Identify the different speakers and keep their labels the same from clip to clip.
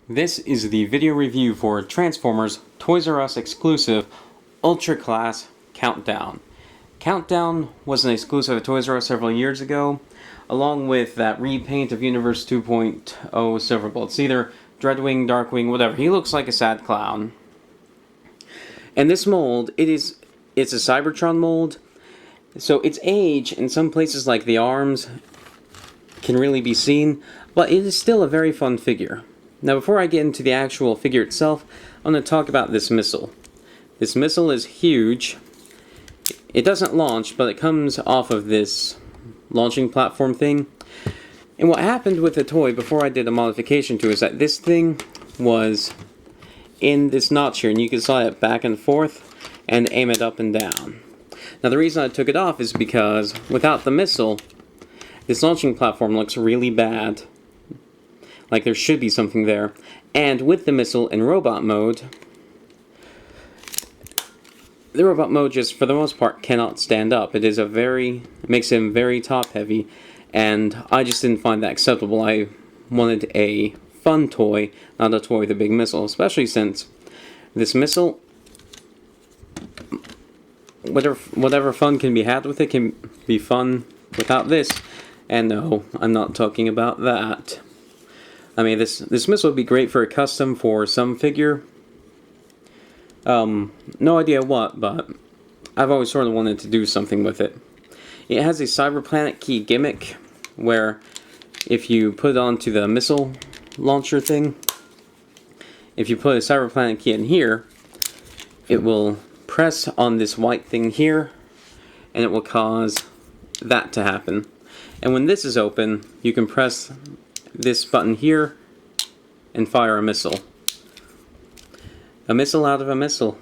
Speaker 1: This is the video review for Transformers Toys R Us exclusive Ultra Class Countdown. Countdown was an exclusive at Toys R Us several years ago, along with that repaint of Universe 2.0 Silverbolt. It's either Dreadwing, Darkwing, whatever. He looks like a sad clown. And this mold, it's a Cybertron mold, so its age in some places like the arms can really be seen, but it is still a very fun figure. Now, before I get into the actual figure itself, I'm going to talk about this missile. This missile is huge. It doesn't launch, but it comes off of this launching platform thing. And what happened with the toy before I did a modification to it is that this thing was in this notch here, and you can slide it back and forth and aim it up and down. Now, the reason I took it off is because without the missile, this launching platform looks really bad. Like there should be something there. And with the missile in robot mode, the robot mode just, for the most part, cannot stand up. It makes him very top heavy, and I just didn't find that acceptable. I wanted a fun toy, not a toy with a big missile, especially since this missile, whatever fun can be had with it can be fun without this. And no, I'm not talking about that. I mean, this missile would be great for a custom for some figure. No idea what, but I've always sort of wanted to do something with it. It has a Cyberplanet key gimmick, where if you put it onto the missile launcher thing, if you put a Cyberplanet key in here, it will press on this white thing here, and it will cause that to happen. And when this is open, you can press this button here and fire a missile. A missile out of a missile.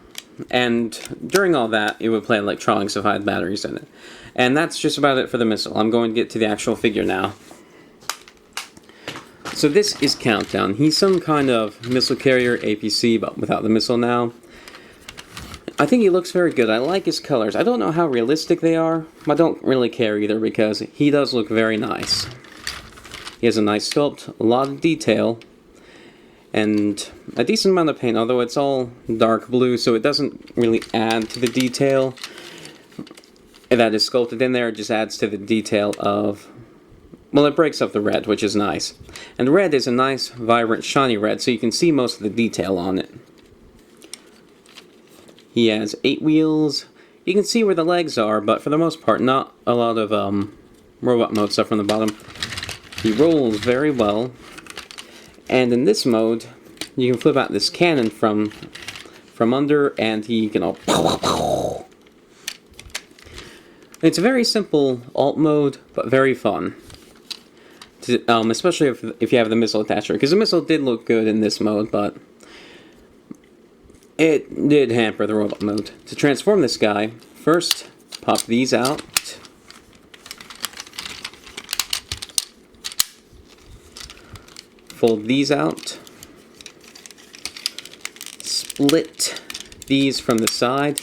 Speaker 1: And during all that, it would play electronics if I had batteries in it. And that's just about it for the missile. I'm going to get to the actual figure now. So this is Countdown. He's some kind of missile carrier APC, but without the missile now. I think he looks very good. I like his colors. I don't know how realistic they are, but I don't really care either because he does look very nice. He has a nice sculpt, a lot of detail, and a decent amount of paint, although it's all dark blue, so it doesn't really add to the detail that is sculpted in there. It just adds to the detail of, well, it breaks up the red, which is nice. And red is a nice, vibrant, shiny red, so you can see most of the detail on it. He has 8 wheels. You can see where the legs are, but for the most part, not a lot of robot mode stuff from the bottom. He rolls very well. And in this mode, you can flip out this cannon from under, and he can all... It's a very simple alt mode, but very fun. Especially if you have the missile attached, because the missile did look good in this mode, but it did hamper the robot mode. To transform this guy, first pop these out. Fold these out. Split these from the side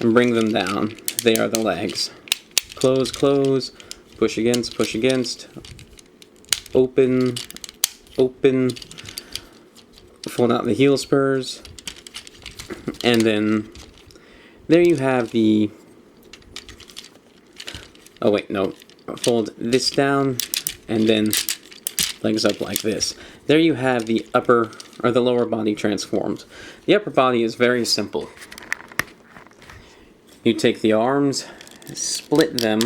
Speaker 1: and bring them down. They are the legs. Close, close, push against, open, open, fold out the heel spurs. And then there you have the, oh wait, no, fold this down and then legs up like this. There you have the upper or the lower body transformed. The upper body is very simple. You take the arms, split them,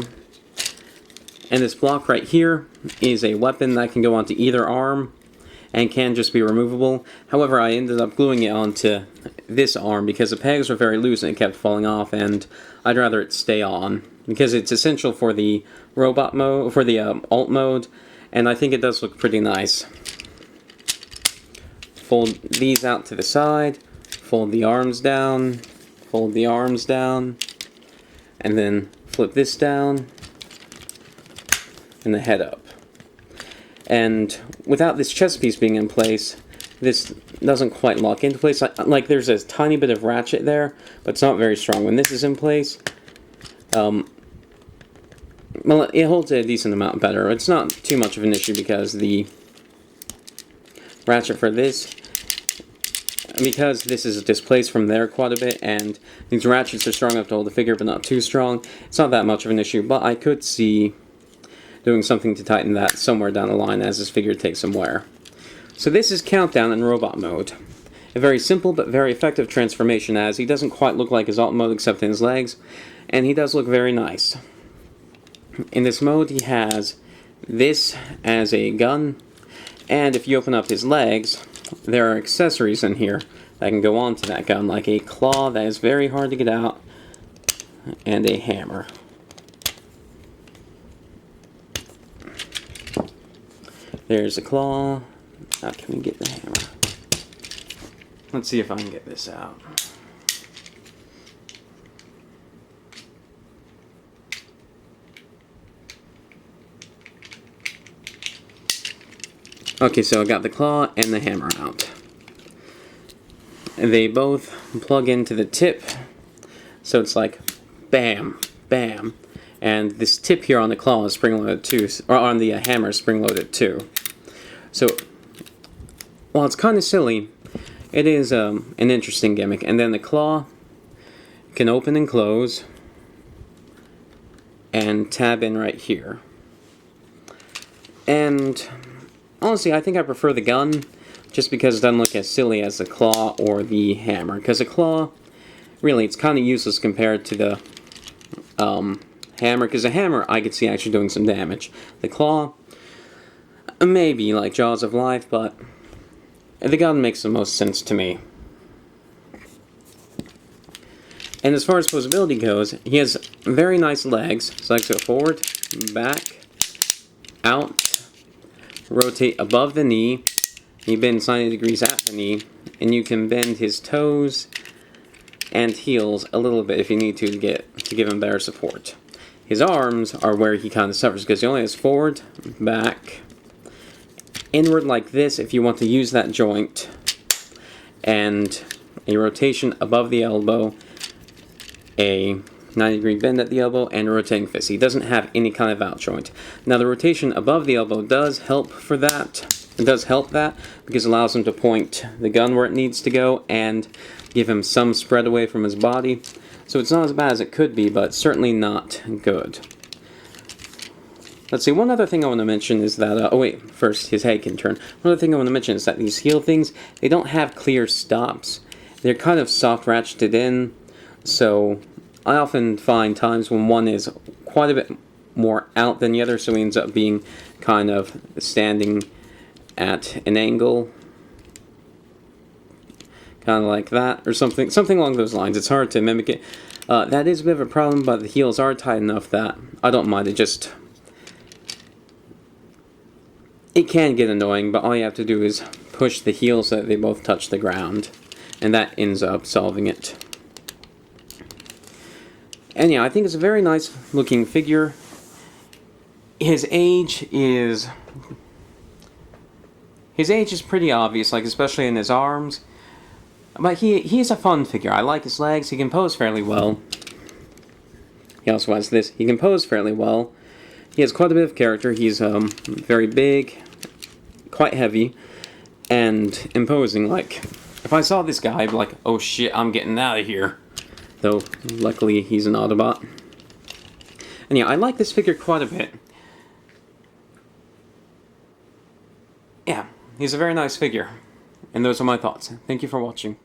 Speaker 1: and this block right here is a weapon that can go onto either arm and can just be removable. However, I ended up gluing it onto this arm because the pegs were very loose and it kept falling off, and I'd rather it stay on because it's essential for the robot mode, for the alt mode, and I think it does look pretty nice. Fold these out to the side, fold the arms down, fold the arms down, and then flip this down and the head up. And without this chest piece being in place, this doesn't quite lock into place. Like there's a tiny bit of ratchet there, but it's not very strong. When this is in place, well, it holds a decent amount better. It's not too much of an issue because the ratchet for this, because this is displaced from there quite a bit, and these ratchets are strong enough to hold the figure, but not too strong. It's not that much of an issue, but I could see doing something to tighten that somewhere down the line as this figure takes some wear. So this is Countdown in robot mode. A very simple but very effective transformation, as he doesn't quite look like his alt mode except in his legs, and he does look very nice. In this mode he has this as a gun, and if you open up his legs, there are accessories in here that can go on to that gun, like a claw that is very hard to get out, and a hammer. There's a claw. How can we get the hammer? Let's see if I can get this out. Okay, so I got the claw and the hammer out. And they both plug into the tip, so it's like bam, bam. And this tip here on the claw is spring-loaded too, or on the hammer is spring-loaded too. So, while it's kind of silly, it is an interesting gimmick. And then the claw can open and close and tab in right here. And honestly, I think I prefer the gun just because it doesn't look as silly as the claw or the hammer. Because the claw, really, it's kind of useless compared to the hammer. Because the hammer, I could see actually doing some damage. The claw, maybe, like Jaws of Life, but the gun makes the most sense to me. And as far as posability goes, he has very nice legs. So I go forward, back, out, rotate above the knee. You bend 90 degrees at the knee, and you can bend his toes and heels a little bit if you need to give him better support. His arms are where he kind of suffers because he only has forward, back, inward like this if you want to use that joint, and a rotation above the elbow, a 90-degree bend at the elbow, and a rotating fist. He doesn't have any kind of out joint. Now the rotation above the elbow does help for that. It does help that because it allows him to point the gun where it needs to go and give him some spread away from his body. So it's not as bad as it could be, but certainly not good. Let's see, one other thing I want to mention is that, oh wait, first his head can turn. One other thing I want to mention is that these heel things, they don't have clear stops. They're kind of soft ratcheted in, so I often find times when one is quite a bit more out than the other, so he ends up being kind of standing at an angle, kind of like that, or something along those lines. It's hard to mimic it. That is a bit of a problem, but the heels are tight enough that I don't mind it. It can get annoying, but all you have to do is push the heels so that they both touch the ground, and that ends up solving it. And yeah, I think it's a very nice looking figure. His age is pretty obvious, like especially in his arms. But he is a fun figure. I like his legs. He can pose fairly well. He also has this. He can pose fairly well. He has quite a bit of character. He's very big, quite heavy, and imposing. Like, if I saw this guy, I'd be like, oh shit, I'm getting out of here. Though, luckily, he's an Autobot. And yeah, I like this figure quite a bit. Yeah, he's a very nice figure. And those are my thoughts. Thank you for watching.